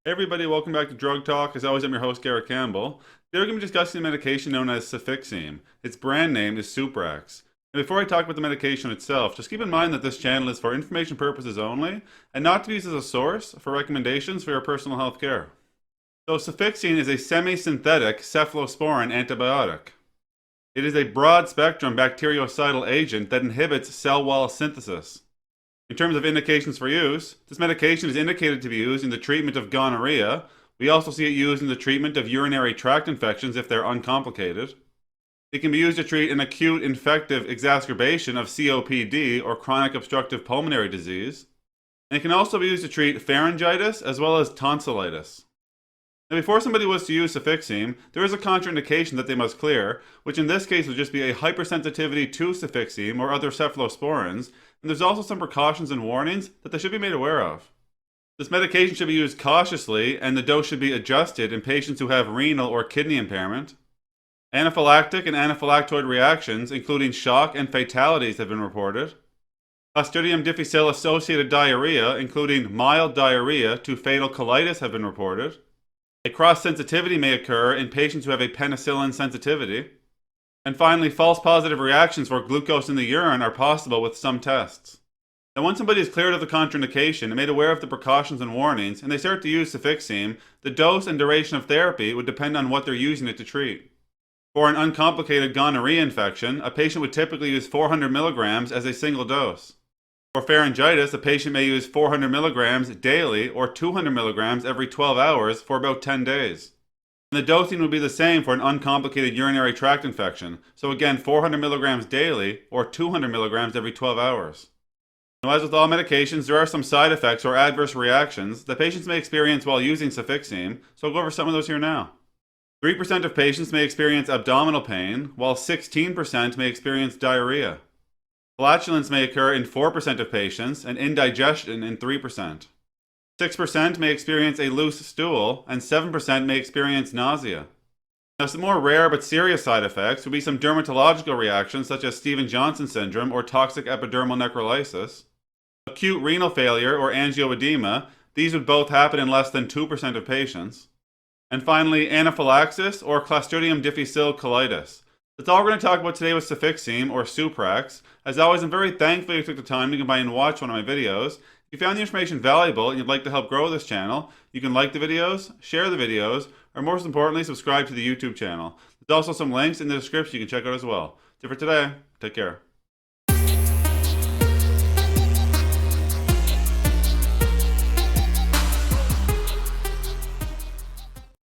Hey everybody, welcome back to Drug Talk. As always, I'm your host, Garrett Campbell. Today we're going to be discussing a medication known as Cefixime. Its brand name is Suprax. And before I talk about the medication itself, just keep in mind that this channel is for information purposes only, and not to be used as a source for recommendations for your personal health care. So Cefixime is a semi-synthetic cephalosporin antibiotic. It is a broad-spectrum bactericidal agent that inhibits cell wall synthesis. In terms of indications for use, this medication is indicated to be used in the treatment of gonorrhea. We also see it used in the treatment of urinary tract infections if they're uncomplicated. It can be used to treat an acute infective exacerbation of COPD or chronic obstructive pulmonary disease. And it can also be used to treat pharyngitis as well as tonsillitis. Now, before somebody was to use Cefixime, there is a contraindication that they must clear, which in this case would just be a hypersensitivity to Cefixime or other cephalosporins, and there's also some precautions and warnings that they should be made aware of. This medication should be used cautiously, and the dose should be adjusted in patients who have renal or kidney impairment. Anaphylactic and anaphylactoid reactions, including shock and fatalities, have been reported. Clostridium difficile associated diarrhea, including mild diarrhea to fatal colitis, have been reported. A cross-sensitivity may occur in patients who have a penicillin sensitivity. And finally, false positive reactions for glucose in the urine are possible with some tests. Now, once somebody is cleared of the contraindication and made aware of the precautions and warnings, and they start to use Cefixime, the dose and duration of therapy would depend on what they're using it to treat. For an uncomplicated gonorrhea infection, a patient would typically use 400 milligrams as a single dose. For pharyngitis, a patient may use 400 milligrams daily or 200 milligrams every 12 hours for about 10 days. And the dosing would be the same for an uncomplicated urinary tract infection. So again, 400 milligrams daily or 200 milligrams every 12 hours. Now, as with all medications, there are some side effects or adverse reactions that patients may experience while using Cefixime, so I'll go over some of those here now. 3% of patients may experience abdominal pain, while 16% may experience diarrhea. Flatulence may occur in 4% of patients, and indigestion in 3%. 6% may experience a loose stool, and 7% may experience nausea. Now, some more rare but serious side effects would be some dermatological reactions such as Stevens-Johnson syndrome or toxic epidermal necrolysis, acute renal failure or angioedema. These would both happen in less than 2% of patients. And finally, anaphylaxis or Clostridium difficile colitis. That's all we're going to talk about today with Cefixime or Suprax. As always, I'm very thankful you took the time to come by and watch one of my videos. If you found the information valuable and you'd like to help grow this channel, you can like the videos, share the videos, or most importantly, subscribe to the YouTube channel. There's also some links in the description you can check out as well. That's it for today. Take care.